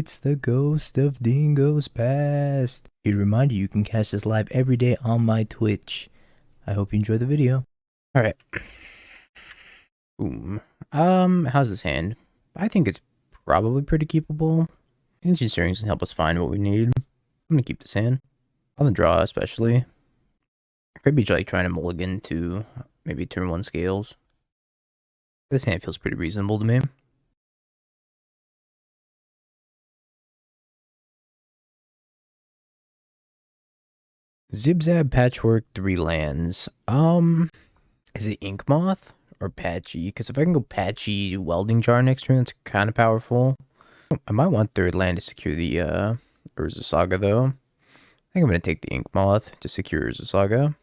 It's the ghost of Dingo's past. Here to remind you, you can catch this live every day on my Twitch. I hope you enjoy the video. Alright. Boom. How's this hand? I think it's probably pretty keepable. Ancient Stirrings can help us find what we need. I'm gonna keep this hand. On the draw, especially. I could be like trying to mulligan to maybe turn 1 scales. This hand feels pretty reasonable to me. Zibzab, Patchwork, 3 lands. Is it Ink Moth or Patchy? Because if I can go Patchy Welding Jar next turn, it's kind of powerful. I might want 3rd land to secure the Urza Saga, though. I think I'm going to take the Ink Moth to secure Urza Saga.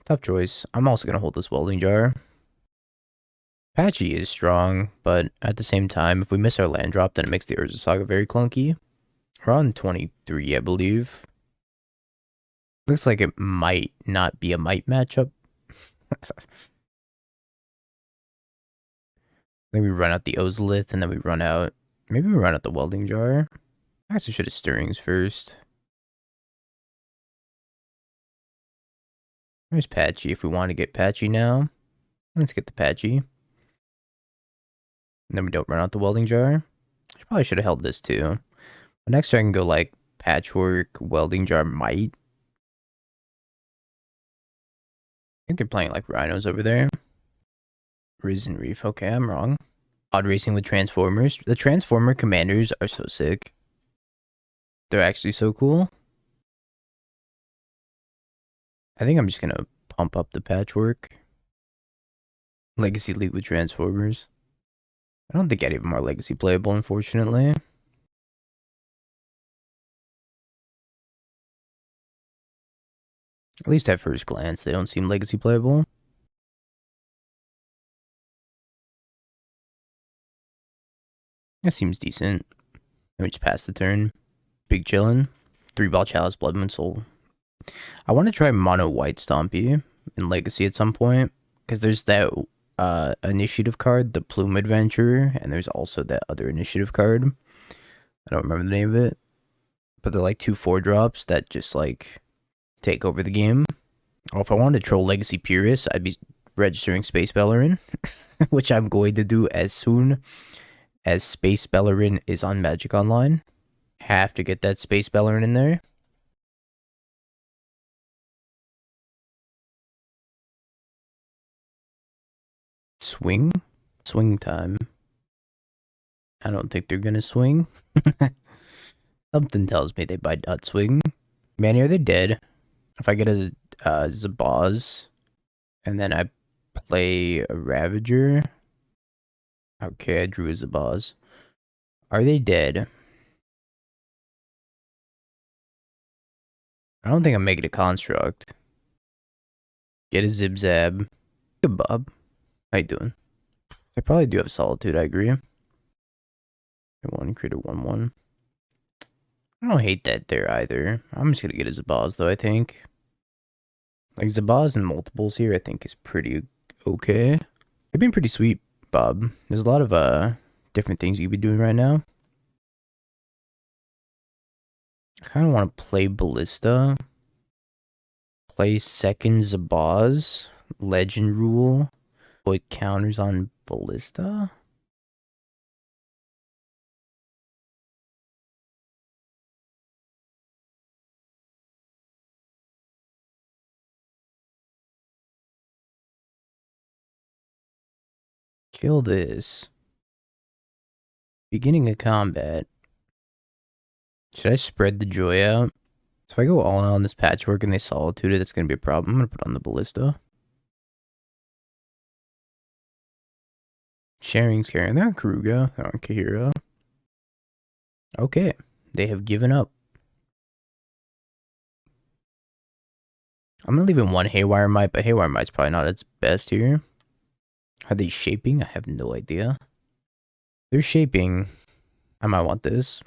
Tough choice. I'm also going to hold this Welding Jar. Patchy is strong, but at the same time, if we miss our land drop, then it makes the Urza Saga very clunky. We're on 23, I believe. Looks like it might not be a Mite matchup. Then we run out the Ozolith, and then we run out... Maybe we run out the Welding Jar. I guess I should have Stirrings first. There's Patchy if we want to get Patchy now. Let's get the Patchy. And then we don't run out the Welding Jar. I probably should have held this too. But next turn I can go like Patchwork, Welding Jar, Mite. I think they're playing like Rhinos over there. Risen Reef. Okay, I'm wrong. Odd Racing with Transformers. The Transformer commanders are so sick. They're actually so cool. I think I'm just gonna pump up the Patchwork. Legacy League with Transformers. I don't think any of them are legacy playable, unfortunately. At least at first glance, they don't seem legacy playable. That seems decent. Let me just pass the turn. Big chillin'. 3-ball Chalice, Blood Moon Soul. I want to try Mono White Stompy in Legacy at some point. Because there's that initiative card, the Plume Adventurer. And there's also that other initiative card. I don't remember the name of it. But they're like 2 4-drops that just like take over the game. Or if I wanted to troll Legacy Purists, I'd be registering Space Bellerin. Which I'm going to do as soon as Space Bellerin is on Magic Online. Have to get that Space Bellerin in there. Swing? Swing time. I don't think they're gonna swing. Something tells me they might not swing. Manny, are they dead? If I get a Zabaz, and then I play a Ravager. Okay, I drew a Zabaz. Are they dead? I don't think I'm making a construct. Get a Zibzab. Good Bob. How you doing? I probably do have Solitude, I agree. I want to create a 1/1. I don't hate that there either. I'm just gonna get a Zabaz though, I think. Like Zabaz and multiples here, I think is pretty okay. They've been pretty sweet, Bob. There's a lot of different things you could be doing right now. I kind of want to play Ballista. Play second Zabaz. Legend Rule. Put counters on Ballista. Kill this. Beginning of combat. Should I spread the joy out? So if I go all in on this Patchwork and they Solitude it, that's going to be a problem. I'm going to put on the Ballista. Sharing's carrying. They're on Karuga. They're on Kahira. Okay. They have given up. I'm going to leave in 1 Haywire Mite, but Haywire Mite's probably not its best here. Are they shaping? I have no idea. They're shaping. I might want this.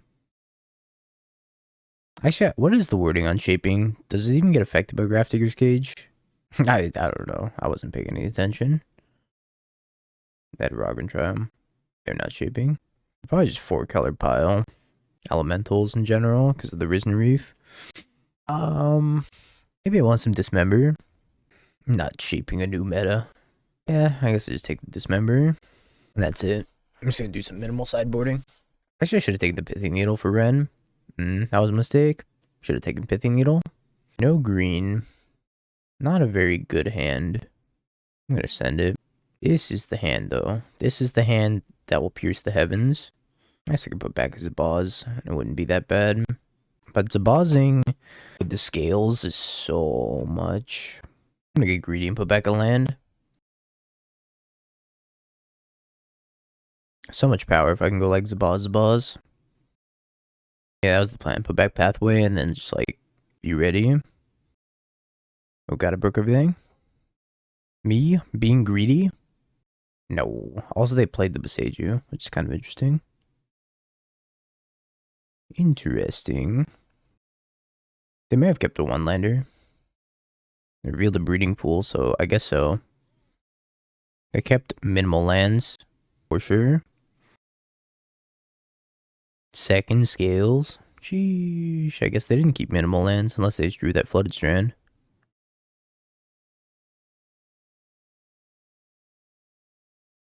Actually, what is the wording on shaping? Does it even get affected by Grafdigger's Cage? I don't know. I wasn't paying any attention. That Rock and Triumph. They're not shaping. Probably just 4-color pile. Elementals in general, because of the Risen Reef. Maybe I want some Dismember. Not shaping a new meta. Yeah, I guess I just take the Dismember. And that's it. I'm just gonna do some minimal sideboarding. Actually, I should have taken the Pithing Needle for Ren. That was a mistake. Should have taken Pithing Needle. No green. Not a very good hand. I'm gonna send it. This is the hand, though. This is the hand that will pierce the heavens. I guess I could put back a Zabaz, and it wouldn't be that bad. But Zabazing with the scales is so much. I'm gonna get greedy and put back a land. So much power if I can go like Zabaz. Yeah, that was the plan. Put back Pathway and then just like, be ready. Oh, gotta broke everything. Me being greedy? No. Also, they played the Beseiju, which is kind of interesting. Interesting. They may have kept a one-lander. They revealed a breeding pool, so I guess so. They kept minimal lands, for sure. Second scales. Sheesh. I guess they didn't keep minimal lands unless they just drew that Flooded Strand.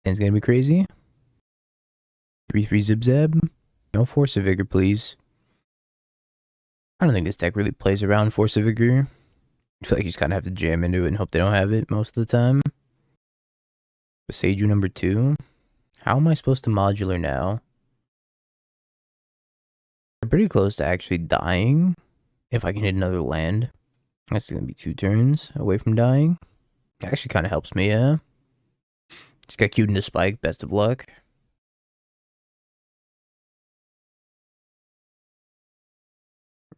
And it's gonna be crazy. 3/3 Zip Zab. No Force of Vigor, please. I don't think this deck really plays around Force of Vigor. I feel like you just kind of have to jam into it and hope they don't have it most of the time. Beseiju number 2. How am I supposed to modular now? I'm pretty close to actually dying. If I can hit another land. That's going to be 2 turns away from dying. It actually kind of helps me, yeah. Just got queued into Spike. Best of luck.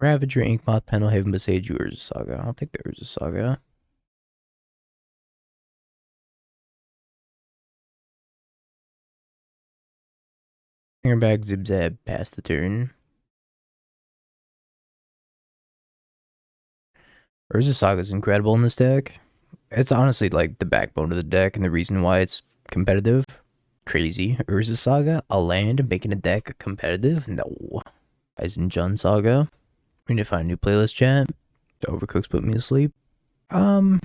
Ravager, Inkmoth, Pendelhaven, Beseiju, Urza Saga. I'll take the Urza Saga. Airbag, Zip Zab, pass the turn. Urza Saga is incredible in this deck. It's honestly like the backbone of the deck and the reason why it's competitive. Crazy. Urza Saga, a land, making a deck competitive? No. Aizen Jun Saga. We need to find a new playlist, chat. Overcook's put me to sleep. Let's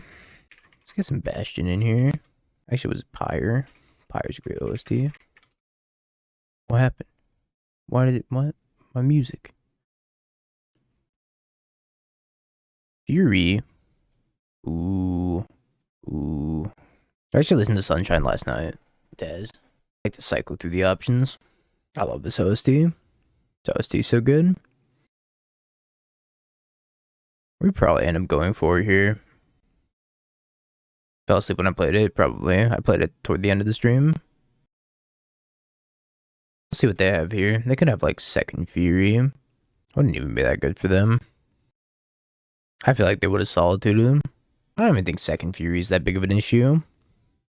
get some Bastion in here. Actually, it was Pyre. Pyre's a great OST. What happened? Why did it, what? My music. Fury. Ooh. I actually listened to Sunshine last night. Dez. I like to cycle through the options. I love this OST. This OST is so good. We probably end up going for it here. Fell asleep when I played it, probably. I played it toward the end of the stream. Let's see what they have here. They could have like Second Fury. Wouldn't even be that good for them. I feel like they would have solitude him. I don't even think Second Fury is that big of an issue.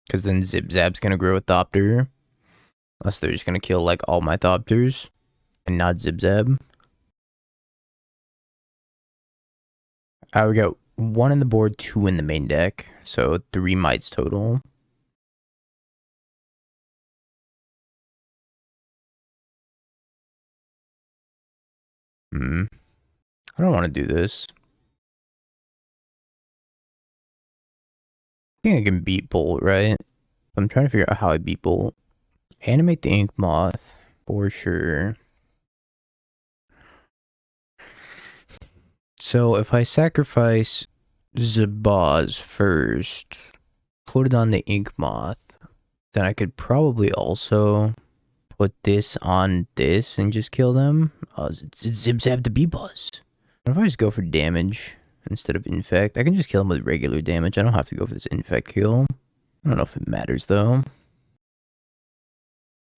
Because then Zip Zab's gonna grow with Thopter. Unless they're just gonna kill like all my Thopters. And not Zip Zab. We got 1 in the board, 2 in the main deck. So 3 mites total. I don't want to do this. I think I can beat Bolt, right? I'm trying to figure out how I beat Bolt. Animate the Ink Moth, for sure. So if I sacrifice Zabaz first, put it on the Ink Moth, then I could probably also put this on this and just kill them. Zip Zab the B-Buzz. What if I just go for damage instead of infect? I can just kill him with regular damage. I don't have to go for this infect kill. I don't know if it matters though.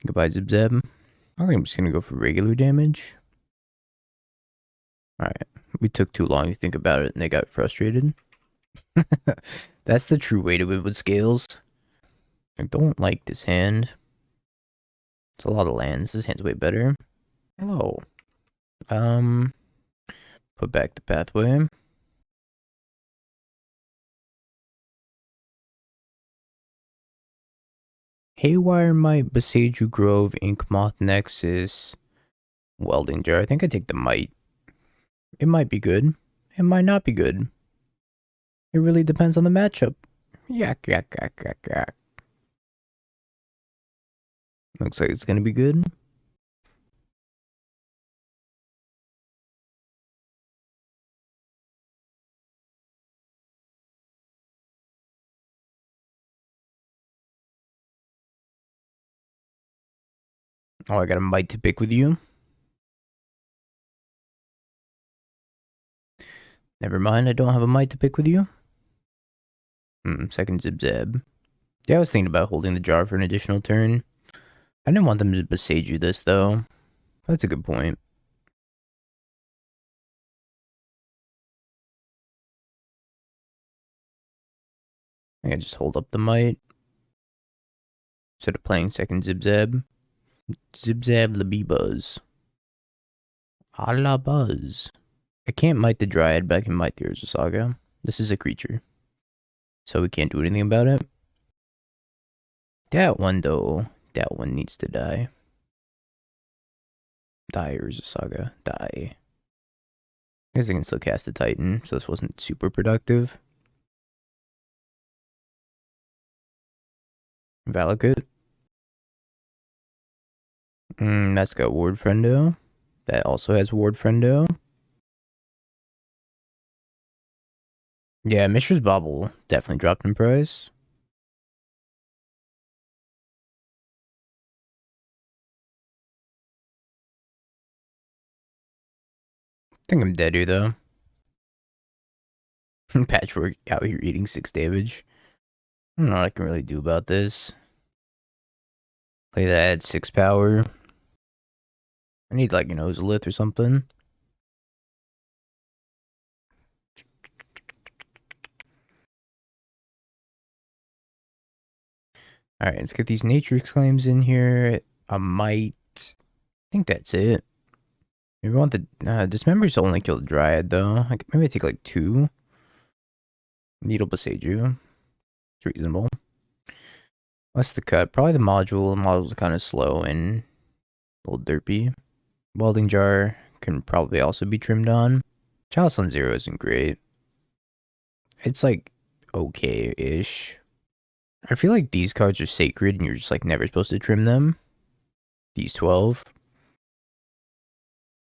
Goodbye, Zip Zab. I think I'm just gonna go for regular damage. Alright. We took too long to think about it and they got frustrated. That's the true way to win with scales. I don't like this hand. It's a lot of lands. This hand's way better. Hello. Put back the pathway. Haywire Mite, Beseju Grove, Ink Moth Nexus, Welding Jar. I think I take the Mite. It might be good. It might not be good. It really depends on the matchup. Yak, yak, yak, yak, yak. Looks like it's gonna be good. Oh, I got a Mite to pick with you. Never mind, I don't have a Mite to pick with you. Second Zip Zab. Yeah, I was thinking about holding the jar for an additional turn. I didn't want them to Beseju this, though. That's a good point. I can just hold up the Mite instead of playing second Zip Zab. Zip Zab Labibuzz. A la Buzz. I can't Mite the Dryad, but I can Mite the Urza Saga. This is a creature, so we can't do anything about it. That one, though, that one needs to die. Die, Urza Saga. Die. I guess I can still cast the Titan, so this wasn't super productive. Valakut. That's got Ward Friendo. That also has Ward Friendo. Yeah, Mishra's Bobble definitely dropped in price. I think I'm dead here, though. Patchwork out here eating 6 damage. I don't know what I can really do about this. Play that at 6 power. I need like an Ozolith or something. Alright, let's get these nature exclaims in here. I might. I think that's it. Maybe I want the Dismember's only kill the Dryad though. Like, maybe I take like 2. Needle Beseju. It's reasonable. What's the cut? Probably the module. The module's kind of slow and a little derpy. Welding Jar can probably also be trimmed on. Chalice on 0 isn't great. It's like okay-ish. I feel like these cards are sacred and you're just like never supposed to trim them. These 12.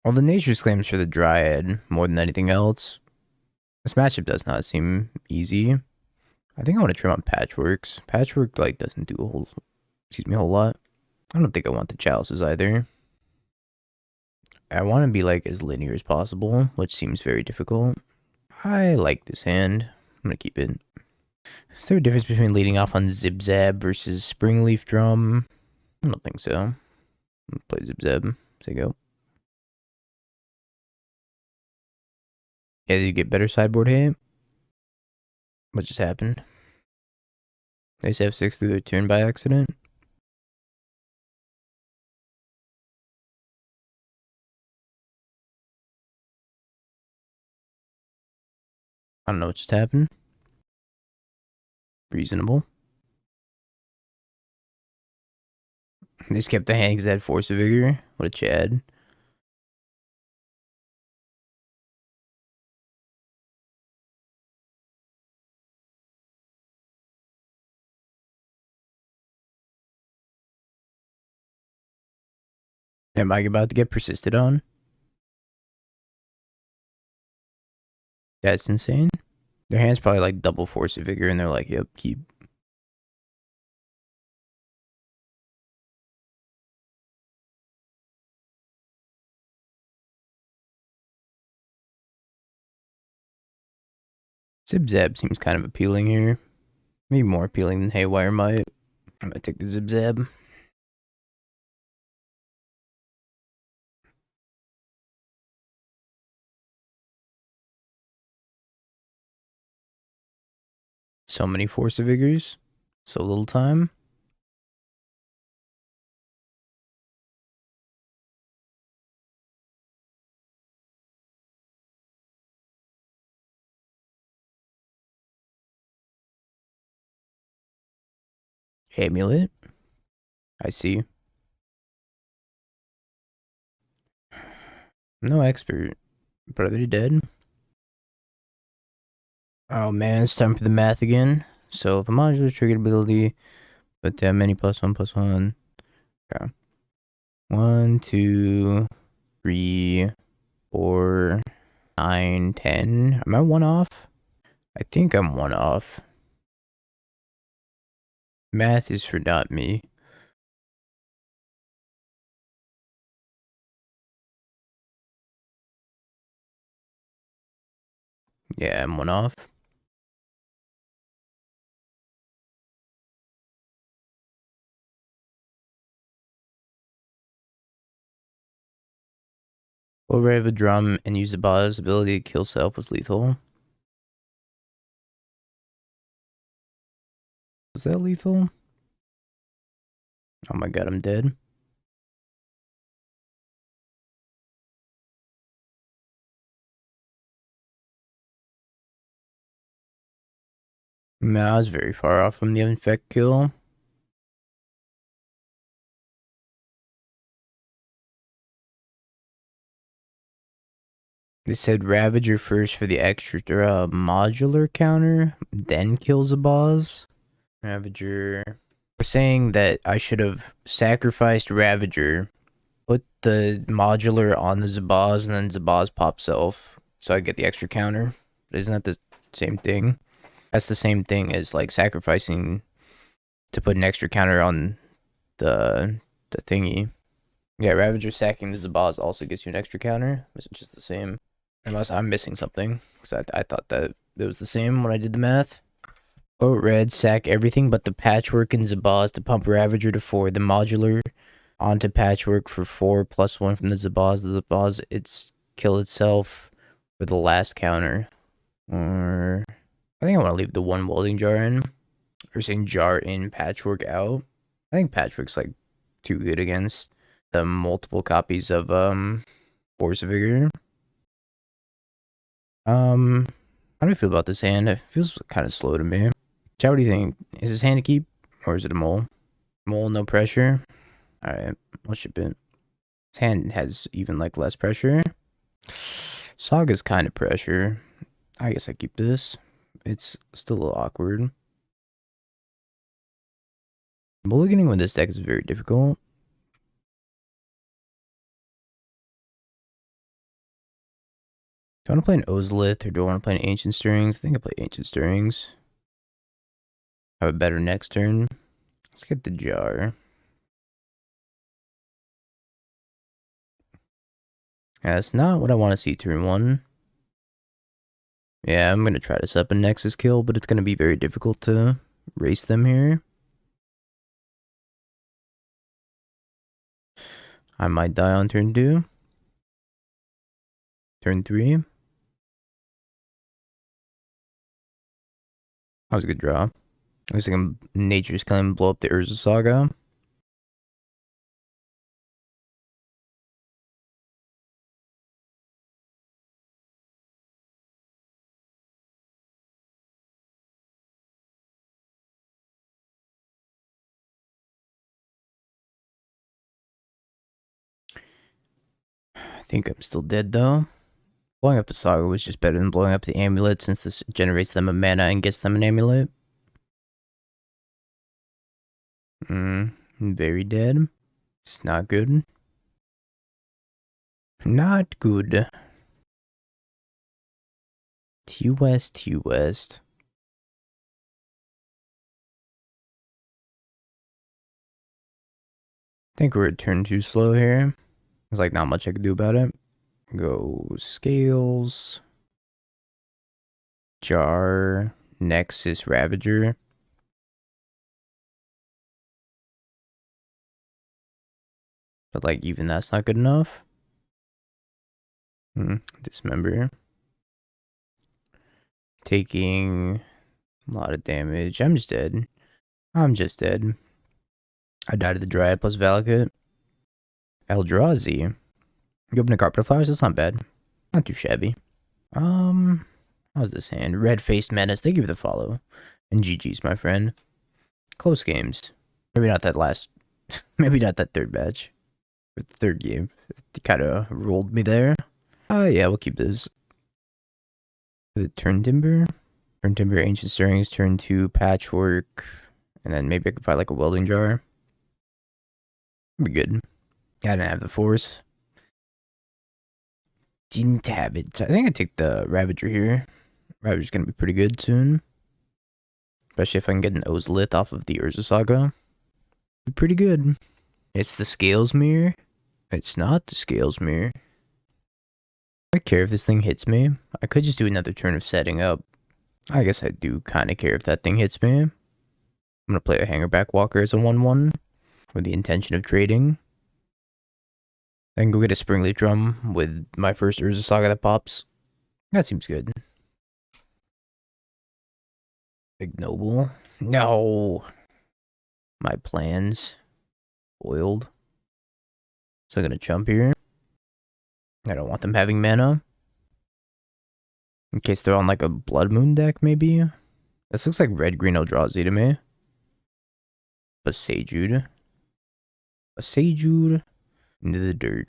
Well, the nature's claims for the Dryad more than anything else. This matchup does not seem easy. I think I want to trim on Patchworks. Patchwork like doesn't do a whole lot. I don't think I want the Chalices either. I want to be like as linear as possible, which seems very difficult. I like this hand. I'm gonna keep it. Is there a difference between leading off on Zip Zab versus Springleaf Drum? I don't think so. Play Zip Zab. Say go. Yeah, you get better sideboard hit. What just happened? They have 6 through their turn by accident. I don't know what just happened. Reasonable. They just kept the hand because they had Force of Vigor. What a Chad. Am I about to get persisted on? That's insane. Their hand's probably like double Force of Vigor and they're like, yep, keep. Zip Zab seems kind of appealing here. Maybe more appealing than Haywire Mite. I'm gonna take the Zip Zab. So many Force of Vigors. So little time. Amulet. I see. No expert. But are they dead? Oh man, it's time for the math again. So if a modular triggered ability, but that many +1/+1. Okay. 1, 2, 3, 4, 9, 10. Am I one off? I think I'm one off. Math is for not me. Yeah, I'm one off. Override a drum and use the boss ability to kill self was lethal. Was that lethal? Oh my god, I'm dead. No, I was very far off from the infect kill. They said Ravager first for the extra modular counter, then kills a boss. Ravager. We're saying that I should have sacrificed Ravager, put the modular on the Zabaz, and then Zabaz pop self, so I get the extra counter. But isn't that the same thing? That's the same thing as like sacrificing to put an extra counter on the thingy. Yeah, Ravager sacking the Zabaz also gives you an extra counter, which is the same. Unless I'm missing something, because I thought that it was the same when I did the math. Oh, red, sack everything but the patchwork and Zabaz to pump Ravager to 4. The modular onto patchwork for 4 +1 from the Zabaz. The Zabaz, it's kill itself for the last counter. Or I think I want to leave the one welding jar in. Or saying jar in, patchwork out. I think patchwork's like too good against the multiple copies of Force Vigor. How do I feel about this hand? It feels kind of slow to me. Chat, what do you think? Is this hand to keep, or is it a mole? Mole, no pressure. All right, we'll ship it. This hand has even like less pressure. Saga's kind of pressure. I guess I keep this. It's still a little awkward. Mulliganing with this deck is very difficult. Do I want to play an Ozolith or do I want to play an Ancient Stirrings? I think I'll play Ancient Stirrings. Have a better next turn. Let's get the jar. Yeah, that's not what I want to see turn 1. Yeah, I'm going to try to set up a Nexus kill, but it's going to be very difficult to race them here. I might die on turn 2. Turn 3. That was a good draw. Looks like Nature's Killing blow up the Urza Saga. I think I'm still dead though. Blowing up the Saga was just better than blowing up the Amulet since this generates them a mana and gets them an Amulet. Very dead. It's not good. Not good. T-West, T-West. I think we're a turn too slow here. There's like not much I can do about it. Go Scales. Jar. Nexus Ravager. But like even that's not good enough. Dismember. Taking a lot of damage. I'm just dead. I'm just dead. I died to the Dryad plus Valakut. Eldrazi. You open a Carpet of Flowers? That's not bad. Not too shabby. How's this hand? Red-Faced Menace. Thank you for the follow. And GG's, my friend. Close games. Maybe not that last Maybe not that third batch. Or the third game. It kind of rolled me there. Yeah, we'll keep this. The Turn Timber. Turn Timber, Ancient Stirrings, turn 2, Patchwork. And then maybe I could find like a welding jar. Be good. I didn't have the force. Didn't have it. I think I take the Ravager here. Ravager's gonna be pretty good soon. Especially if I can get an Ozlith off of the Urza Saga. Be pretty good. It's the Scales Mirror. It's not the Scales Mirror. I care if this thing hits me. I could just do another turn of setting up. I guess I do kind of care if that thing hits me. I'm gonna play a Hangerback Walker as a 1/1 with the intention of trading. Then go get a Springleaf Drum with my first Urza Saga that pops. That seems good. Ignoble. No. My plans foiled. So I'm gonna jump here. I don't want them having mana. In case they're on like a Blood Moon deck, maybe. This looks like red-green Eldrazi to me. A Sejude. A Sejude into the dirt.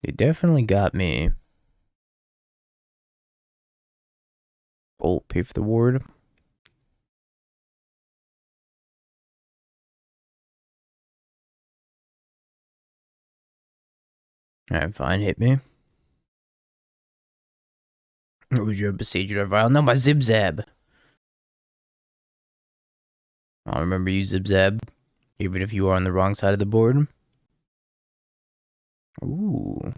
They definitely got me. Bolt, pay for the ward. Alright, fine, hit me. Or would you have besieged or vile? No, my Zib-Zab. I'll remember you, Zib-Zab. Even if you are on the wrong side of the board. Ooh.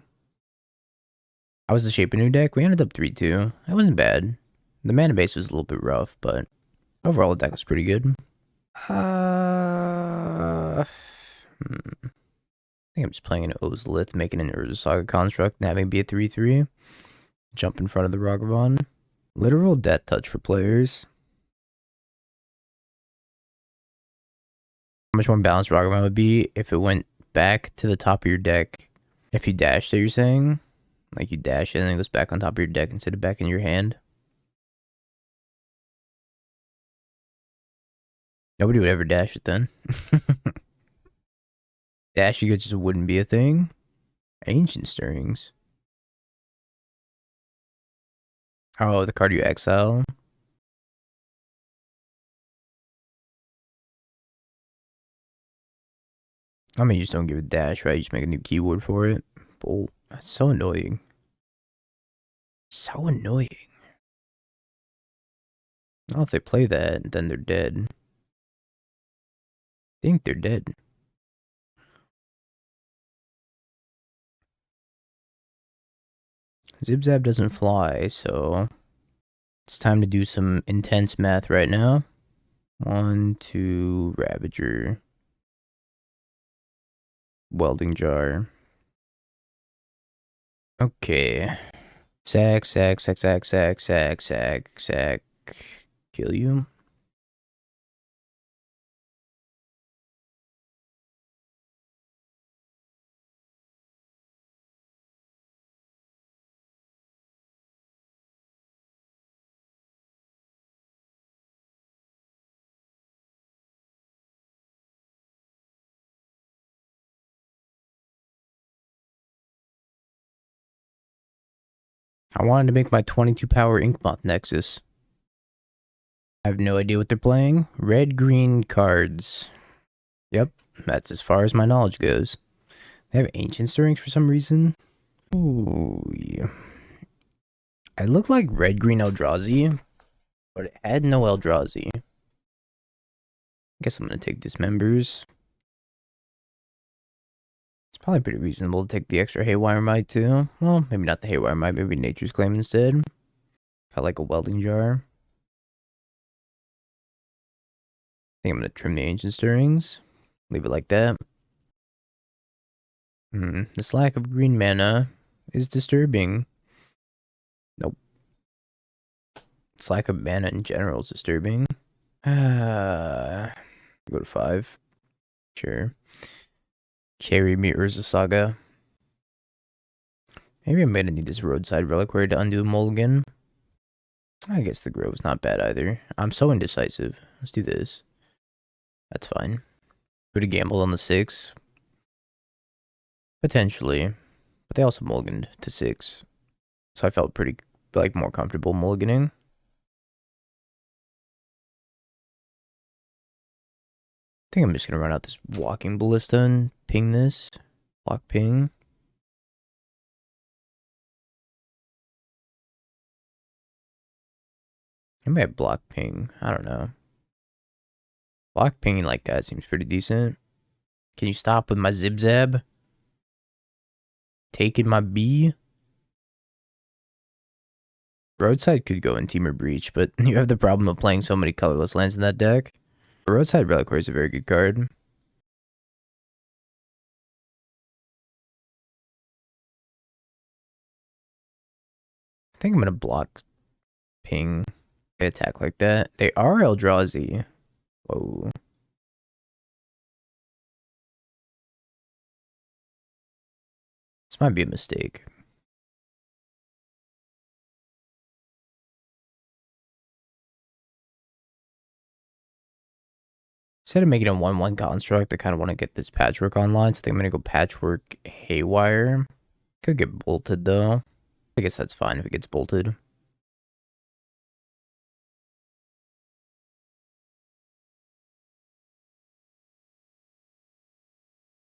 I was the Shape a New deck. We ended up 3-2. That wasn't bad. The mana base was a little bit rough, but overall the deck was pretty good. I think I'm just playing an Ozlith, making an Urza Saga construct, and having it be a 3-3. Jump in front of the Ragavan. Literal death touch for players. How much more balanced Ragavan would be if it went back to the top of your deck. If you dashed it, you're saying? Like you dash it and then it goes back on top of your deck instead of back in your hand? Nobody would ever dash it then. Dashing it just wouldn't be a thing. Ancient Stirrings. Oh, the card you exile. I mean, you just don't give it dash, right? You just make a new keyword for it. Bolt. That's so annoying. So annoying. Oh, if they play that, then they're dead. I think they're dead. Zib-Zab doesn't fly, so it's time to do some intense math right now. 1, 2, Ravager. Welding jar. Okay. Sack. Kill you. I wanted to make my 22 power Inkmoth Nexus. I have no idea what they're playing. Red-green cards. Yep, that's as far as my knowledge goes. They have Ancient Stirrings for some reason. Ooh, yeah. I look like red-green Eldrazi, but it had no Eldrazi. I guess I'm gonna take Dismembers. It's probably pretty reasonable to take the extra Haywire Mite too. Well, maybe not the Haywire Mite, maybe Nature's Claim instead. I like a welding jar. I think I'm gonna trim the Ancient Stirrings. Leave it like that. This lack of green mana is disturbing. Nope. This lack of mana in general is disturbing. Go to 5. Sure. Carry me Urza Saga. Maybe I'm gonna need this roadside reliquary to undo a mulligan. I guess the grove's not bad either. I'm so indecisive. Let's do this. That's fine. Would have gambled on the 6. Potentially. But they also mulliganed to 6. So I felt pretty, like, more comfortable mulliganing. I think I'm just gonna run out this walking ballista and ping this. Block ping. I might have block ping. I don't know. Block pinging like that seems pretty decent. Can you stop with my zib zab? Taking my B? Roadside could go in Teamer Breach, but you have the problem of playing so many colorless lands in that deck. Roadside Reliquary is a very good card. I think I'm gonna block ping. They attack like that. They are Eldrazi. Whoa. This might be a mistake. Instead of making a 1/1 construct, I kind of want to get this patchwork online, so I think I'm gonna go patchwork haywire. Could get bolted though. I guess that's fine if it gets bolted.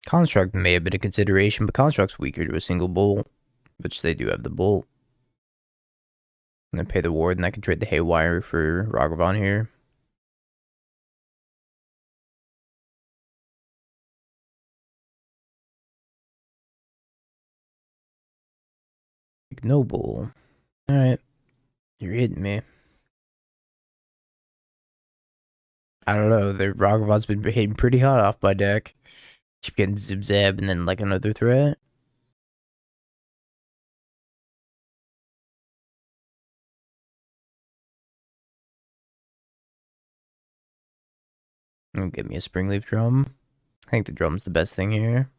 Construct may have been a consideration, but Construct's weaker to a single bolt, which they do have the bolt. I'm gonna pay the ward, and I can trade the haywire for Ragavan here. Ignoble. Alright. You're hitting me. I don't know. The Ragavan's been behaving pretty hot off my deck. Keep getting Zib Zab and then like another threat. Give me a Springleaf Drum. I think the drum's the best thing here.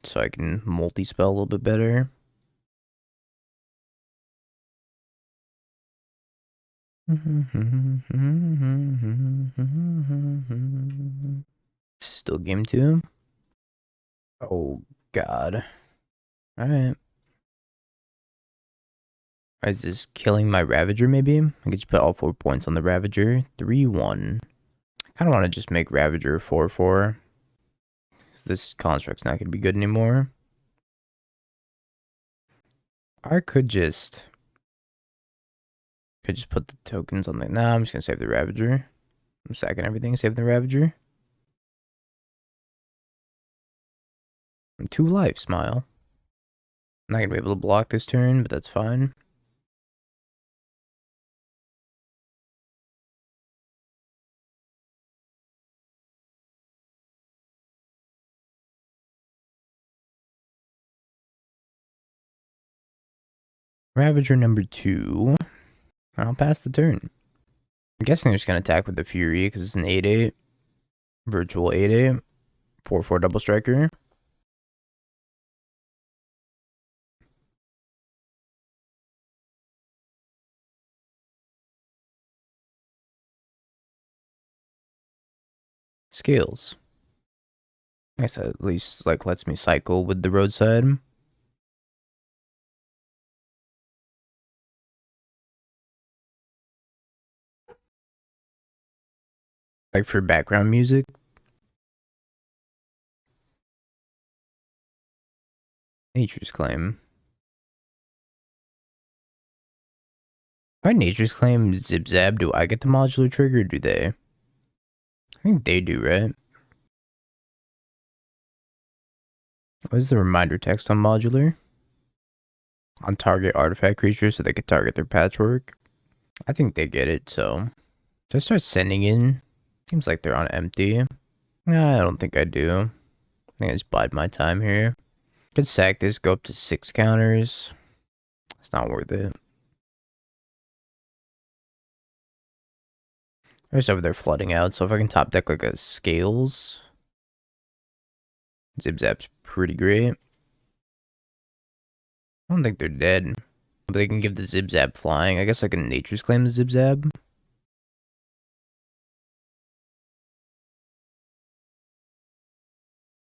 So I can multi-spell a little bit better. Still game 2. Oh, God. Alright. Is this killing my Ravager, maybe? I could just put all 4 points on the Ravager. 3-1. I kind of want to just make Ravager 4-4. Because this construct's not going to be good anymore. I could just put the tokens on the... Nah, I'm just going to save the Ravager. I'm sacking everything, save the Ravager. 2 life, smile. I'm not going to be able to block this turn, but that's fine. Ravager number 2. I'll pass the turn. I'm guessing they're just going to attack with the Fury because it's an 8/8. Virtual 8/8. 4/4 double striker. Scales. I guess that at least like lets me cycle with the roadside. Like for background music. Nature's Claim. By Nature's Claim, Zip Zab, do I get the modular trigger or do they? I think they do, right? What is the reminder text on modular? On target artifact creatures so they could target their patchwork. I think they get it, so. Should I start sending in? Seems like they're on empty. Nah, I don't think I do. I think I just bide my time here. Could sack this, go up to 6 counters. It's not worth it. They're just over there flooding out, so if I can top deck like a Scales, Zip Zap's pretty great. I don't think they're dead. But they can give the Zip-Zap flying. I guess I can Nature's Claim the Zip-Zap.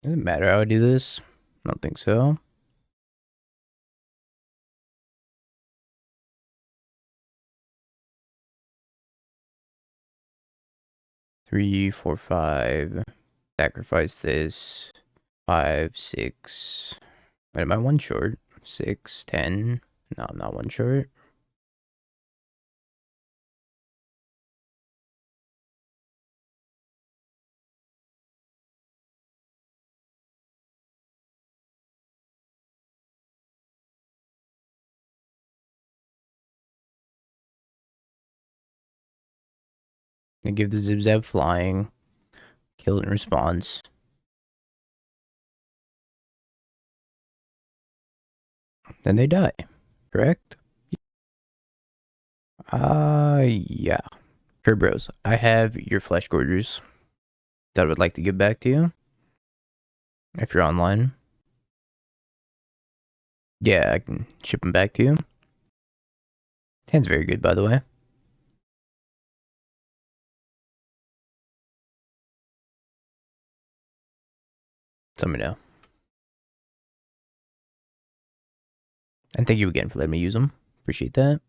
Does it matter how I do this? I don't think so. Three, four, five. Sacrifice this. 5, 6. Wait, am I one short? 6, 10. No, I'm not one short. They give the Zip-Zap flying. Kill it in response. Then they die. Correct? Yeah. Sure, bros. I have your flesh gorgers that I would like to give back to you. If you're online. Yeah, I can ship them back to you. Hand's very good, by the way. Let me know. And thank you again for letting me use them. Appreciate that.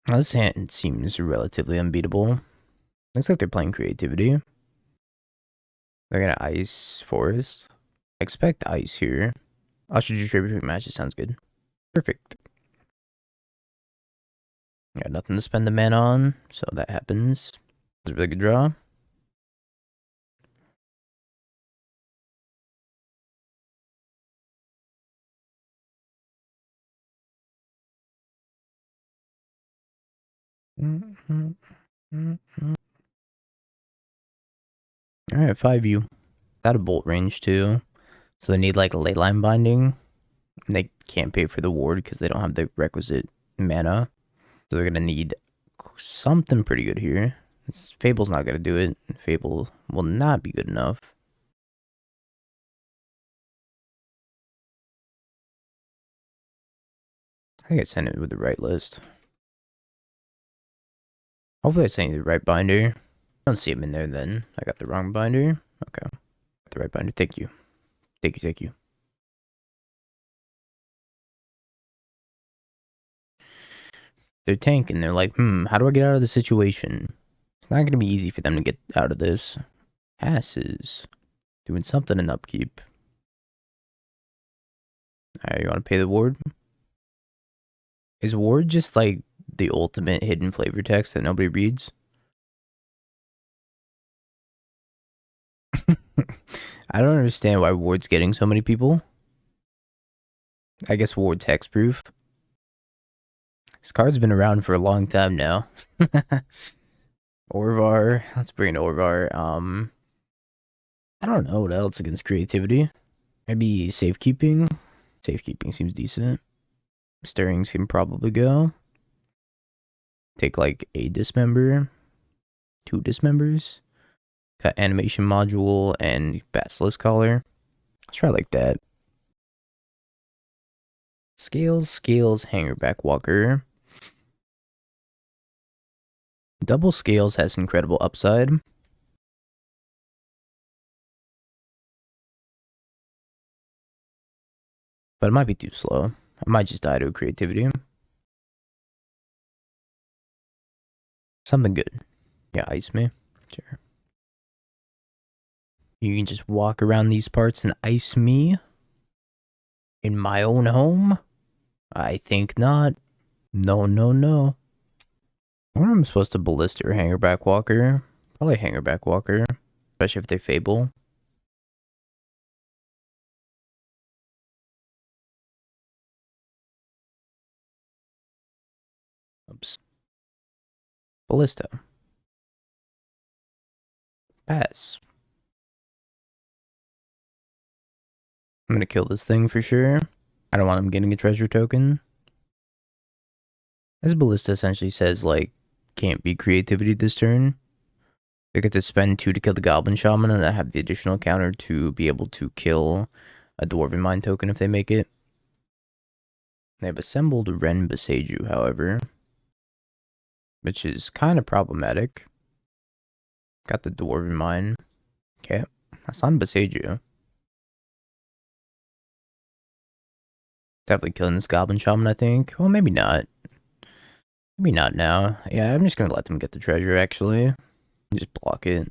Well, this hand seems relatively unbeatable. Looks like they're playing creativity. They're gonna ice forest. Expect ice here. I'll should you trade between matches. Sounds good. Perfect. Got nothing to spend the mana on, so that happens. It's a really good draw. Alright, 5U. Got a bolt range too. So they need like a ley line binding. And they can't pay for the ward because they don't have the requisite mana. So they're gonna need something pretty good here. Fable's not gonna do it. Fable will not be good enough. I think I sent it with the right list. Hopefully I sent you the right binder. I don't see him in there then. I got the wrong binder. Okay. Got the right binder. Thank you. Thank you, thank you. They're tanking. They're like, how do I get out of the situation? It's not gonna be easy for them to get out of this. Passes. Doing something in upkeep. Alright, you wanna pay the ward? Is ward just like the ultimate hidden flavor text that nobody reads? I don't understand why ward's getting so many people. I guess ward's hexproof. This card's been around for a long time now. Orvar. Let's bring in Orvar. I don't know what else against creativity. Maybe safekeeping. Safekeeping seems decent. Stirrings can probably go. Take like a dismember. 2 dismembers. Cut animation module and Basilisk Collar. Let's try like that. Scales, Hangerback Walker. Double Scales has incredible upside. But it might be too slow. I might just die to a creativity. Something good. Yeah, ice me. Sure. You can just walk around these parts and ice me? In my own home? I think not. No, no, no. I wonder if I'm supposed to Ballista or Hangerback Walker. Probably Hangerback Walker. Especially if they Fable. Oops. Ballista. Pass. I'm gonna kill this thing for sure. I don't want him getting a treasure token. This ballista essentially says, like, can't be creativity this turn. They get to spend 2 to kill the Goblin Shaman, and I have the additional counter to be able to kill a Dwarven Mine token if they make it. They have assembled Ren Beseiju, however, which is kind of problematic. Got the Dwarven Mine. Okay, that's on Beseiju. Definitely killing this Goblin Shaman, I think. Well, maybe not. Maybe not now. Yeah, I'm just gonna let them get the treasure, actually. Just block it.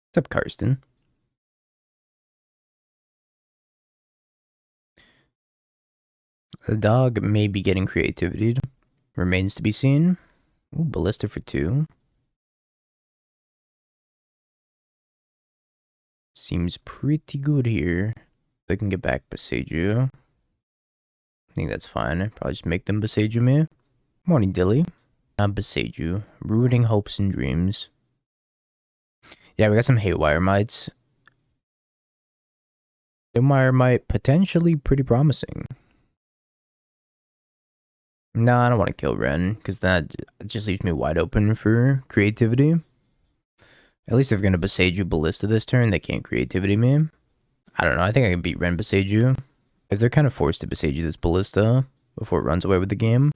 What's up, Karsten? The dog may be getting creativity. Remains to be seen. Ooh, Ballista for 2. Seems pretty good here. They can get back Beseiju. I think that's fine. Probably just make them Beseiju me. Morning, Dilly. Beseiju. Ruining hopes and dreams. Yeah, we got some Haywire Mites. Haywire Mite potentially pretty promising. No, I don't want to kill Ren, because that just leaves me wide open for creativity. At least if they're going to Beseiju Ballista this turn, they can't creativity me. I don't know, I think I can beat Ren Beseiju. Because they're kind of forced to Beseiju this Ballista before it runs away with the game.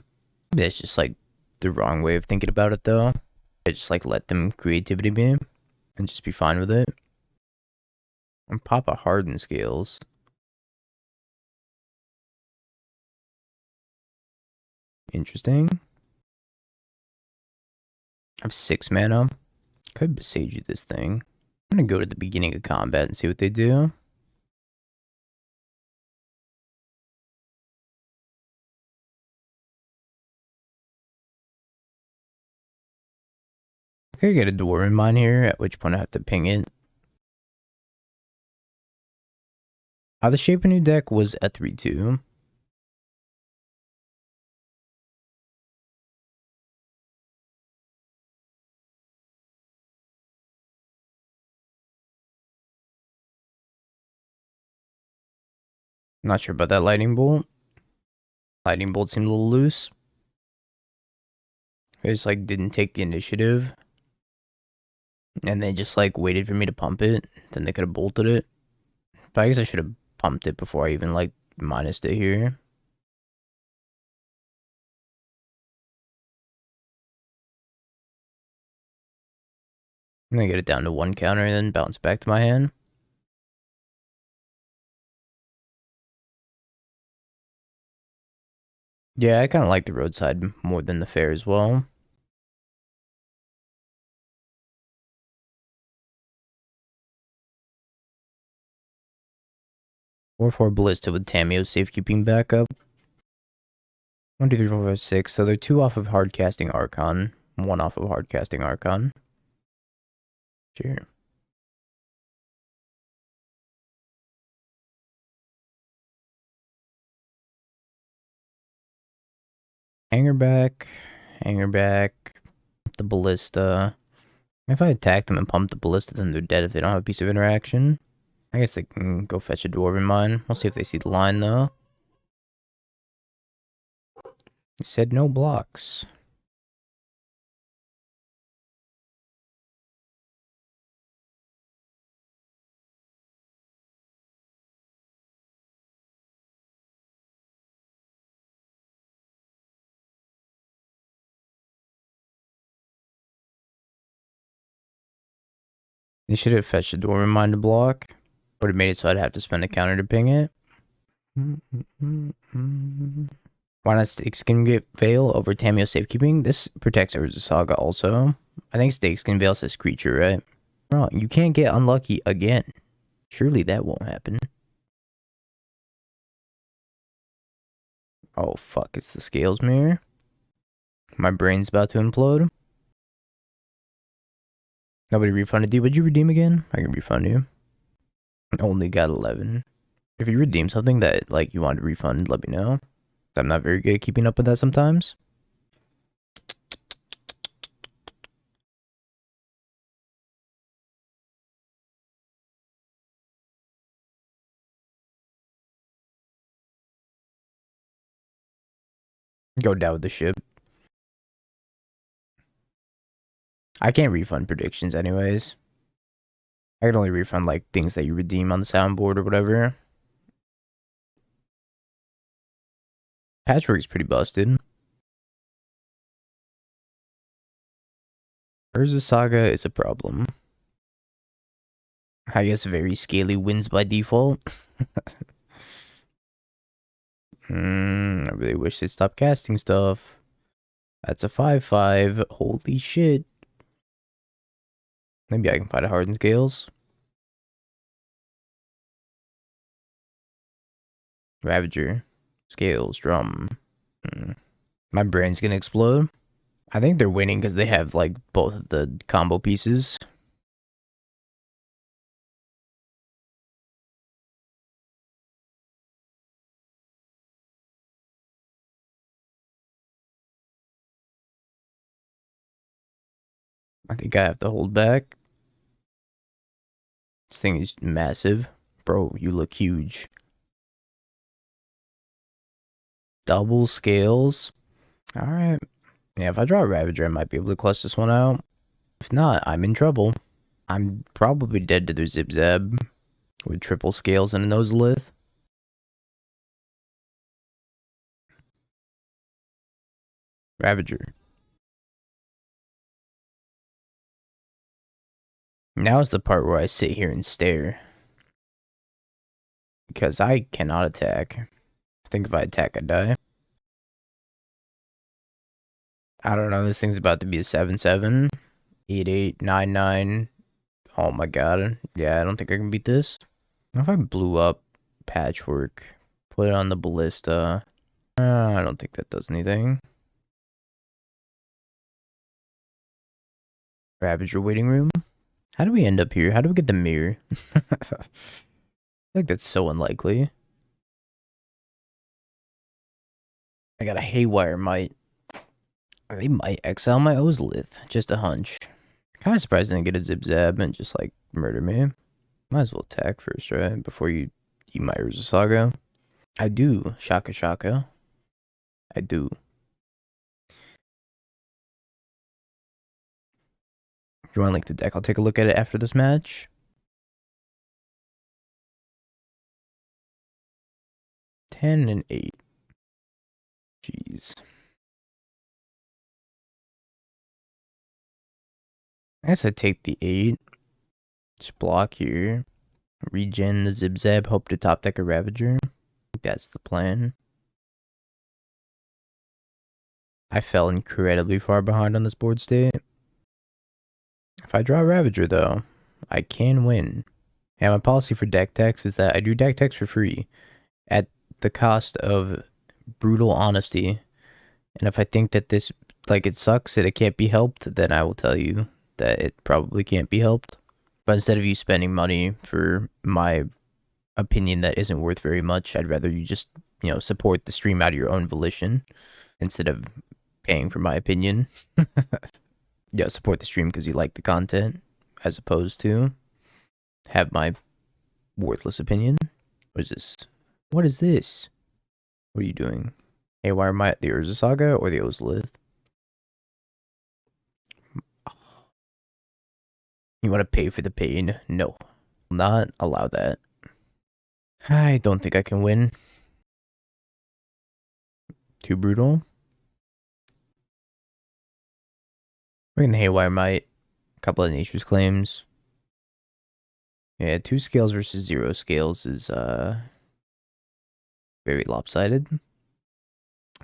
Maybe that's just like the wrong way of thinking about it though. I just like let them creativity me and just be fine with it. And pop a Hardened Scales. Interesting. I have 6 mana. Could Beseiju this thing. I'm gonna go to the beginning of combat and see what they do. I could get a Dwarven Mine here, at which point I have to ping it. The Shape a New deck was a 3-2. Not sure about that Lightning Bolt. Lightning Bolt seemed a little loose. They just like didn't take the initiative. And they just like waited for me to pump it. Then they could have bolted it. But I guess I should have pumped it before I even like minused it here. I'm gonna get it down to 1 counter and then bounce back to my hand. Yeah, I kind of like the roadside more than the fair as well. Or 4 Ballista with Tameo safekeeping backup. 1, 2, 3, 4, 5, 6. So they're 2 off of Hardcasting Archon. 1 off of Hardcasting Archon. Sure. Hanger back. The Ballista. If I attack them and pump the Ballista, then they're dead if they don't have a piece of interaction. I guess they can go fetch a Dwarven Mine. We'll see if they see the line, though. It said no blocks. They should have fetched a Dwarven Mine to block. Would have made it so I'd have to spend a counter to ping it. Why not Stake Skin Veil over Tameo Safekeeping? This protects Urza Saga also. I think Stake Skin Veil says creature, right? Wrong. You can't get unlucky again. Surely that won't happen. Oh fuck, it's the Scales Mirror. My brain's about to implode. Nobody refunded you. Would you redeem again? I can refund you. Only got 11. If you redeem something that like you want to refund, let me know. I'm not very good at keeping up with that sometimes. Go down with the ship. I can't refund predictions anyways. I can only refund like things that you redeem on the soundboard or whatever. Patchwork's pretty busted. Urza Saga is a problem. I guess very scaly wins by default. I really wish they'd stop casting stuff. That's a 5/5. Holy shit. Maybe I can find a Hardened Scales. Ravager. Scales. Drum. My brain's gonna explode. I think they're winning because they have like both of the combo pieces. I think I have to hold back. This thing is massive. Bro, you look huge. Double scales. Alright. Yeah, if I draw a Ravager, I might be able to clutch this one out. If not, I'm in trouble. I'm probably dead to their Zip Zab with triple scales and a Noselith. Ravager. Now is the part where I sit here and stare. Because I cannot attack. I think if I attack, I die. I don't know, this thing's about to be a 7/7. 8/8, 9/9. Oh my god. Yeah, I don't think I can beat this. What if I blew up Patchwork? Put it on the Ballista. I don't think that does anything. Ravager waiting room? How do we end up here? How do we get the mirror? I think that's so unlikely. I got a Haywire Mite. They might exile my Ozlith. Just a hunch. Kind of surprised I didn't get a Zip Zab and just like murder me. Might as well attack first, right? Before you eat my Urza Saga. I do. Shaka Shaka. I do. If you want to link the deck, I'll take a look at it after this match. 10 and 8. Jeez. I guess I take the 8. Just block here. Regen the Zip Zab. Hope to top deck a Ravager. I think that's the plan. I fell incredibly far behind on this board state. If I draw a Ravager, though, I can win. Yeah, my policy for deck techs is that I do deck techs for free at the cost of brutal honesty. And if I think that this, like, it sucks that it can't be helped, then I will tell you that it probably can't be helped. But instead of you spending money for my opinion that isn't worth very much, I'd rather you just, you know, support the stream out of your own volition instead of paying for my opinion. Yeah, support the stream because you like the content as opposed to have my worthless opinion. What is this? What is this? What are you doing? Hey, why am I at the Urza Saga or the Ozlith? You want to pay for the pain? No. Will not allow that. I don't think I can win. Too brutal. We're in the Haywire Mite. A couple of Nature's Claims. Yeah, 2 scales versus 0 scales is very lopsided.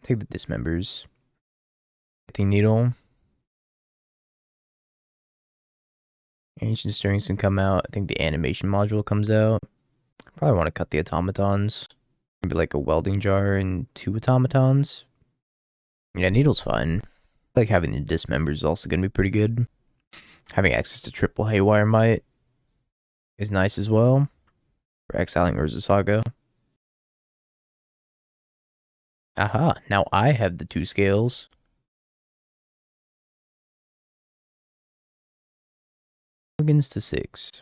Take the Dismembers. Thing Needle. Ancient Stirrings can come out. I think the animation module comes out. Probably want to cut the automatons. Maybe like a welding jar and 2 automatons. Yeah, Needle's fine. I like having the Dismembers is also going to be pretty good. Having access to triple Haywire Mite is nice as well. For exiling Urza Saga. Aha, now I have the 2 scales. Against to 6.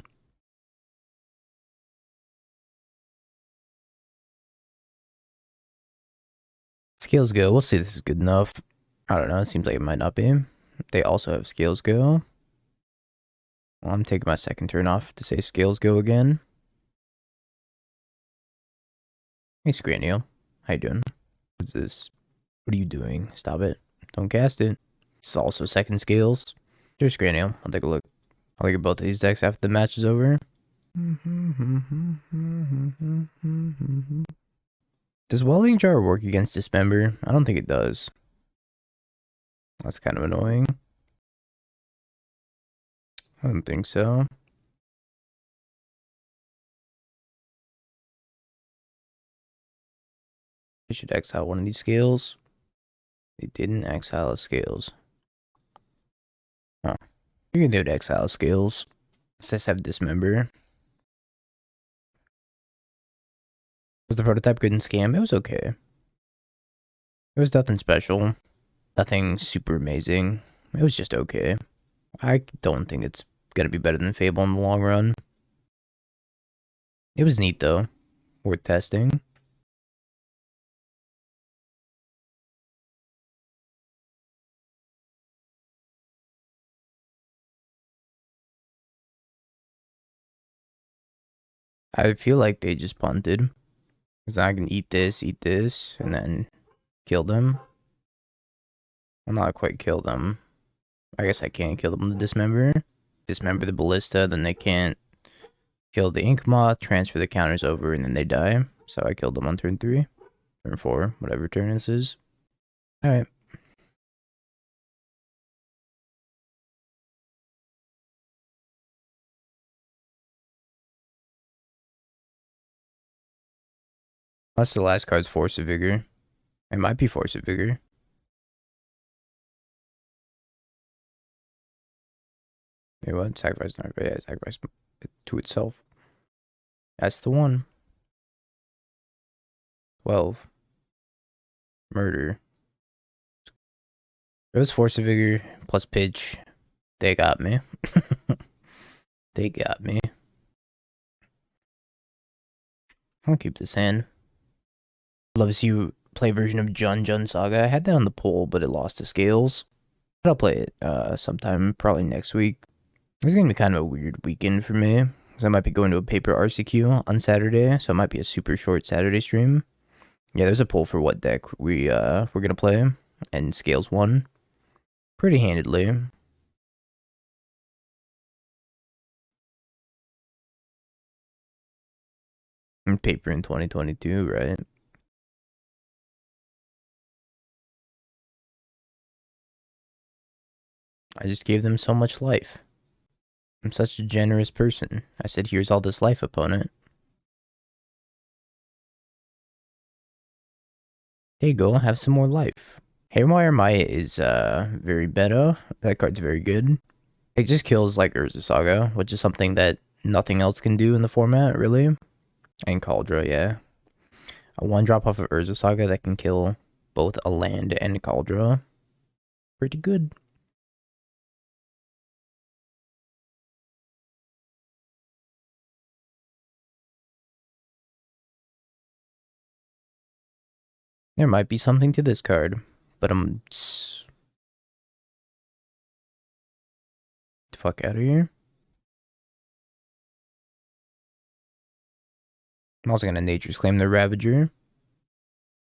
Scales go. We'll see if this is good enough. I don't know. It seems like it might not be. They also have scales go. Well, I'm taking my second turn off to say scales go again. Hey, Scranio. How you doing? What's this? What are you doing? Stop it. Don't cast it. It's also second scales. Here's Scranio. I'll take a look. I'll look at both of these decks after the match is over. Does Welding Jar work against Dismember? I don't think it does. That's kind of annoying. I don't think so. They should exile one of these scales. They didn't exile scales. Huh. Figured they would exile scales. Let's have Dismember. Was the prototype good in Scam? It was okay. It was nothing special. Nothing super amazing. It was just okay. I don't think it's gonna be better than Fable in the long run. It was neat though. Worth testing. I feel like they just punted. Because I can eat this, and then kill them. Well, not quite kill them. I guess I can't kill them with Dismember. Dismember the Ballista, then they can't kill the Ink Moth, transfer the counters over, and then they die. So I killed them on turn 3. Turn 4, whatever turn this is. Alright. That's the last card's Force of Vigor. It might be Force of Vigor. Wait, what? Sacrifice, no, yeah, sacrifice it to itself. That's the one. 12. Murder. It was Force of Vigor plus pitch. They got me. They got me. I'll keep this hand. Love to see you play a version of Jun Saga. I had that on the poll, but it lost to scales. But I'll play it sometime, probably next week. It's gonna be kind of a weird weekend for me, because I might be going to a paper RCQ on Saturday, so it might be a super short Saturday stream. Yeah, there's a poll for what deck we're gonna play, and scales won pretty handedly. And paper in 2022, right? I just gave them so much life. I'm such a generous person. I said, here's all this life, opponent. There you go, have some more life. Haywire Mite is very meta. That card's very good. It just kills like Urza Saga, which is something that nothing else can do in the format, really. And Cauldra, yeah. A 1-drop off of Urza Saga that can kill both a land and Cauldra. Pretty good. There might be something to this card, but I'm the fuck out of here. I'm also gonna Nature's Claim the Ravager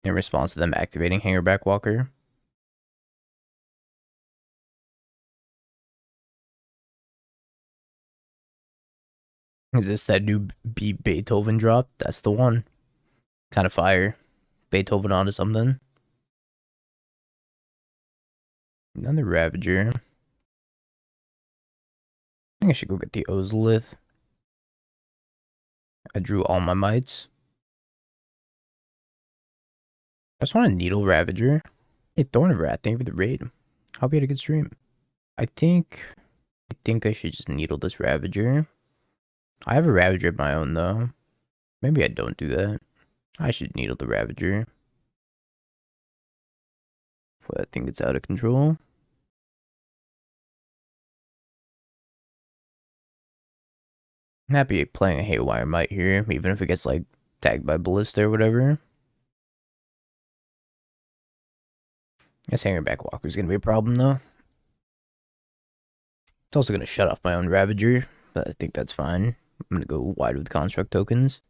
in response to them activating Hangerback Walker. Is this that new Beethoven drop? That's the one. Kind of fire. Beethoven onto something. Another Ravager. I think I should go get the Ozolith. I drew all my mites. I just want a Needle Ravager. Hey, Thorn of Wrath, thank you for the raid. Hope you had a good stream. I think I should just Needle this Ravager. I have a Ravager of my own, though. Maybe I don't do that. I should Needle the Ravager. Before that thing gets out of control. I'm happy playing a Haywire Mite here, even if it gets, like, tagged by Ballista or whatever. This Hangerback Walker is going to be a problem, though. It's also going to shut off my own Ravager, but I think that's fine. I'm going to go wide with Construct tokens.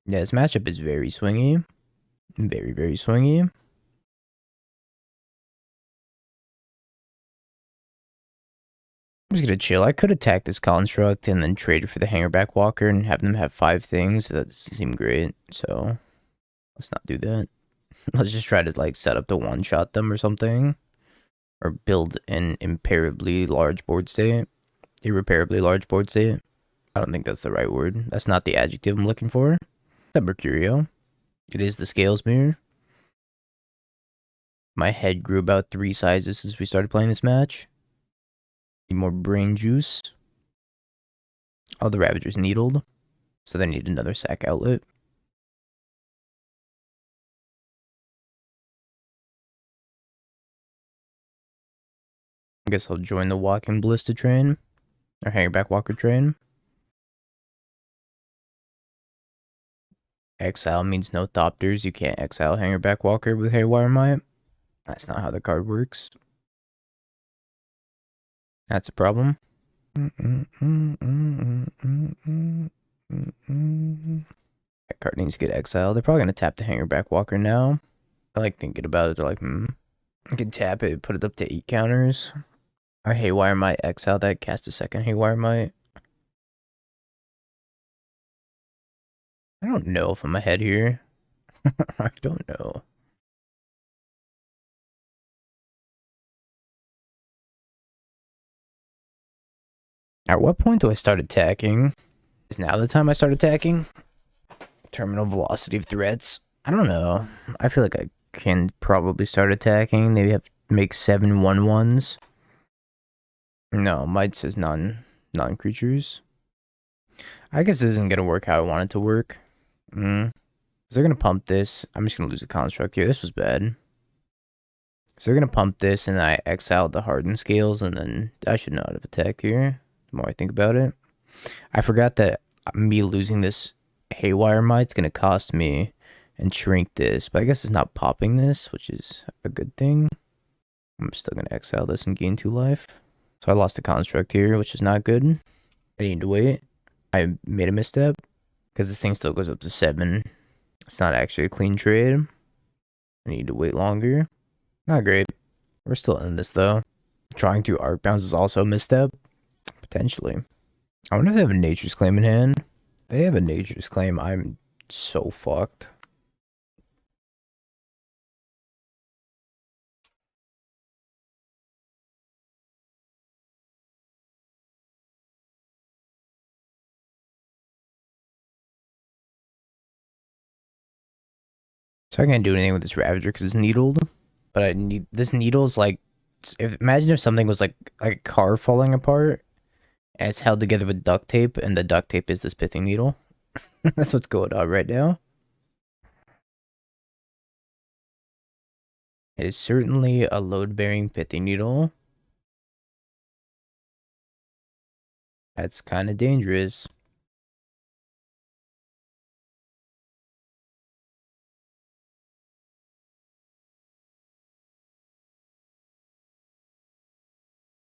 Yeah, this matchup is very swingy. Very, very swingy. I'm just going to chill. I could attack this Construct and then trade for the Hangerback Walker and have them have 5 things, but that doesn't seem great. So, let's not do that. Let's just try to, like, set up to one-shot them or something. Or build an irreparably large board state. Irreparably large board state. I don't think that's the right word. That's not the adjective I'm looking for. The Mercurio. It is the Scales Mirror. My head grew about 3 sizes since we started playing this match. Need more brain juice. Oh, the Ravager's needled. So they need another sack outlet. I guess I'll join the Walking Ballista train. Or Hangerback Walker train. Exile means no Thopters. You can't exile Hangerback Walker with Haywire Mite. That's not how the card works. That's a problem. That card needs to get exiled. They're probably going to tap the Hangerback Walker now. I like thinking about it. They're like, I can tap it, put it up to 8 counters. Or Haywire Mite exile that, cast a second Haywire Mite. I don't know if I'm ahead here. I don't know. At what point do I start attacking? Is now the time I start attacking? Terminal velocity of threats. I don't know. I feel like I can probably start attacking. Maybe have to make 7 1/1s. No, Mite says non-creatures. I guess this isn't gonna work how I want it to work. So they're gonna pump this. I'm just gonna lose the construct here. This was bad. So they're gonna pump this, and I exiled the Hardened scales, and then I should not have attacked here. The more I think about it, I forgot that me losing this Haywire Mite's gonna cost me and shrink this, but I guess it's not popping this, which is a good thing. I'm still gonna exile this and gain 2 life. So I lost the construct here, which is not good. I need to wait. I made a misstep because this thing still goes up to 7. It's not actually a clean trade. I need to wait longer. Not great. We're still in this though. Trying to arc bounce is also a misstep. Potentially. I wonder if they have a Nature's Claim in hand. They have a Nature's Claim. I'm so fucked. So I can't do anything with this Ravager because it's needled. But I need this needle's like, imagine if something was like a car falling apart and it's held together with duct tape, and the duct tape is this pithing needle. That's what's going on right now. It is certainly a load-bearing pithing needle. That's kind of dangerous.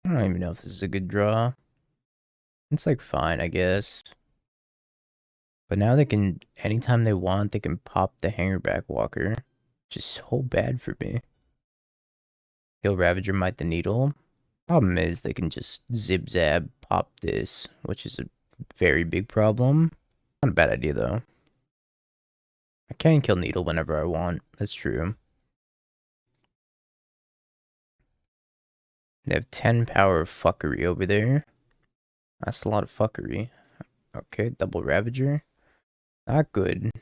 I don't even know if this is a good draw. It's like fine, I guess. But now they can, anytime they want, they can pop the Hangerback Walker. Which is so bad for me. Kill Ravager, Mite the Needle. Problem is they can just zip-zab pop this, which is a very big problem. Not a bad idea though. I can kill Needle whenever I want. That's true. They have 10 power of fuckery over there. That's a lot of fuckery. Okay, double Ravager. Not good.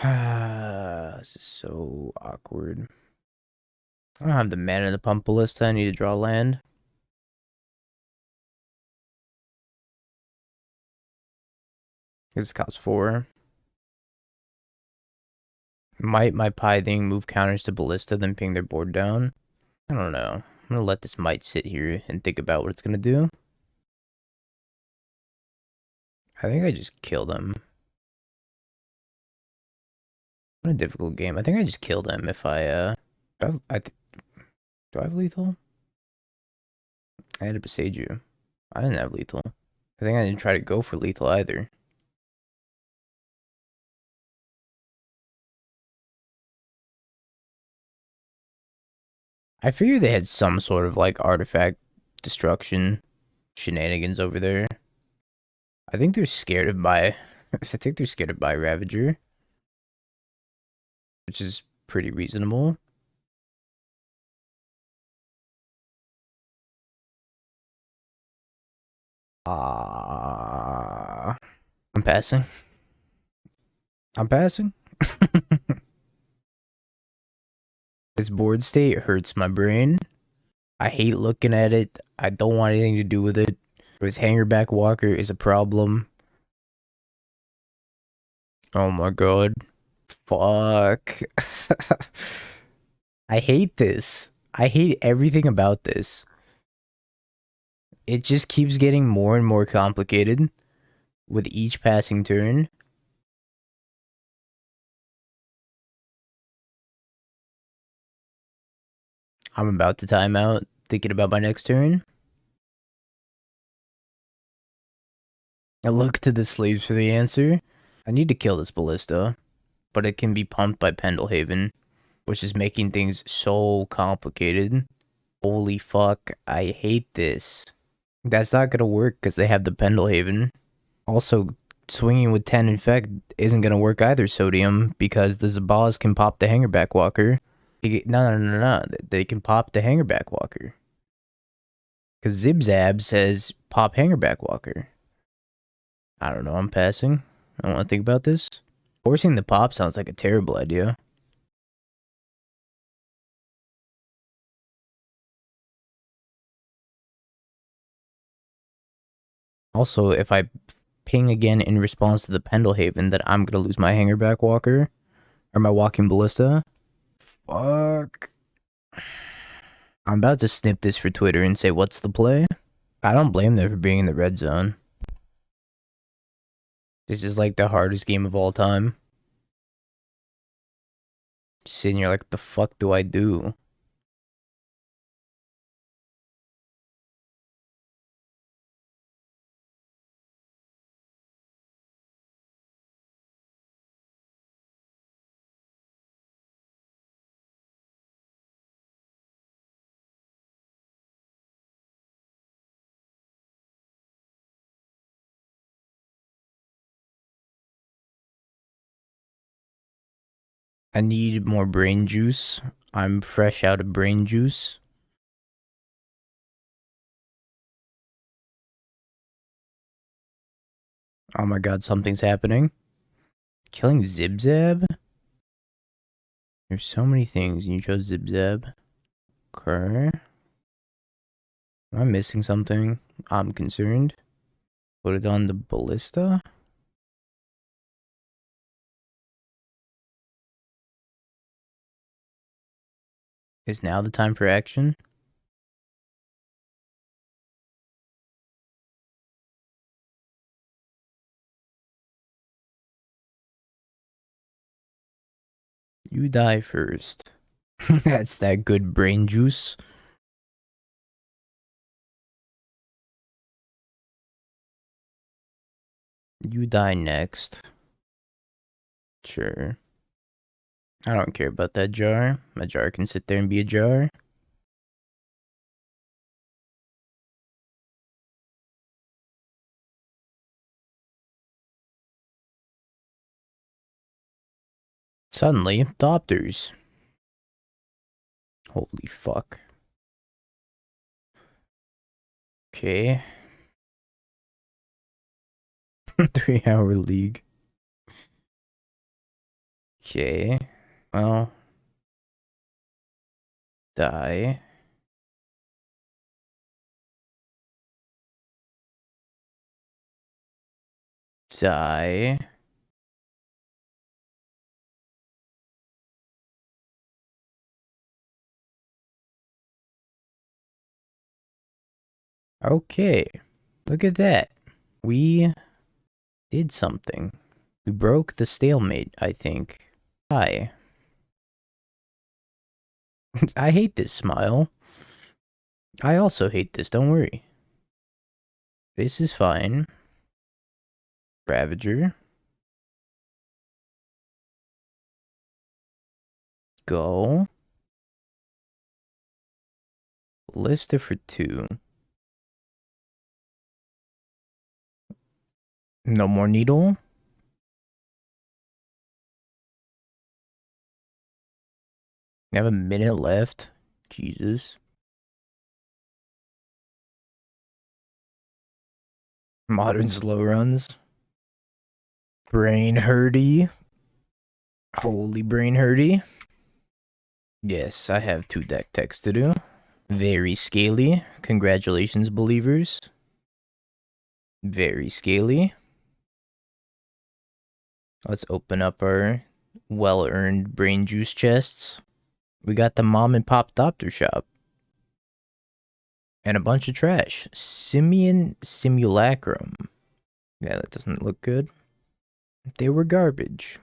This is so awkward. I don't have the mana in the pump ballista. I need to draw land. This costs 4. Might my Pithing move counters to ballista, then ping their board down? I don't know. I'm gonna let this Mite sit here and think about what it's gonna do. I think I just kill them. What a difficult game. I think I just killed him if do I have lethal? I had to besage you. I didn't have lethal. I think I didn't try to go for lethal either. I figured they had some sort of like artifact destruction shenanigans over there. I think they're scared of my I think they're scared of my Ravager, which is pretty reasonable. I'm passing. I'm passing. This board state hurts my brain. I hate looking at it. I don't want anything to do with it. This hangerback walker is a problem. Oh my god. Fuck. I hate this. I hate everything about this. It just keeps getting more and more complicated with each passing turn. I'm about to time out, thinking about my next turn. I look to the slaves for the answer. I need to kill this ballista, but it can be pumped by Pendelhaven, which is making things so complicated. Holy fuck, I hate this. That's not gonna work because they have the Pendelhaven. Also, swinging with 10 infect isn't gonna work either, Sodium, because the Zabalas can pop the Hangerback Walker. No. They can pop the Hangerback Walker. Because Zibzab says pop Hangerback Walker. I don't know, I'm passing. I don't want to think about this. Forcing the pop sounds like a terrible idea. Also, if I ping again in response to the Pendelhaven, that I'm gonna lose my Hangerback Walker. Or my Walking Ballista. Fuck. I'm about to snip this for Twitter and say, what's the play? I don't blame them for being in the red zone. This is like the hardest game of all time. Just sitting here like, the fuck do I do? I need more brain juice. I'm fresh out of brain juice. Oh my god, something's happening. Killing Zibzab? There's so many things, and you chose Zibzab. Okay. Am I missing something? I'm concerned. Put it on the ballista? Is now the time for action? You die first. That's that good brain juice. You die next. Sure. I don't care about that jar. My jar can sit there and be a jar. Suddenly, Thopters. Holy fuck. Okay. 3-hour league. Okay. Well. Die. Die. Okay. Look at that. We did something. We broke the stalemate, I think. Hi. I hate this smile. I also hate this, don't worry. This is fine. Ravager. Go. Lista for 2. No more needle. We have a minute left. Jesus. Modern slow runs. Brain hurty. Holy brain hurty. Yes, I have 2 deck techs to do. Very scaly. Congratulations, believers. Very scaly. Let's open up our well-earned brain juice chests. We got the mom and pop doctor shop. And a bunch of trash. Simian Simulacrum. Yeah, that doesn't look good. They were garbage.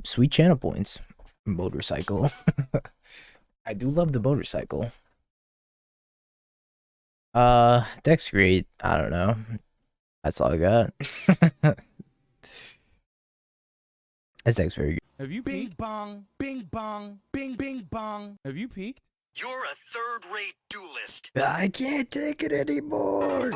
Sweet channel points. Motorcycle. I do love the motorcycle. Deck's great. I don't know. That's all I got. This deck's very good. Have you peaked? Bing bong, bing bong, bing bing bong. Have you peaked? You're a third-rate duelist. I can't take it anymore.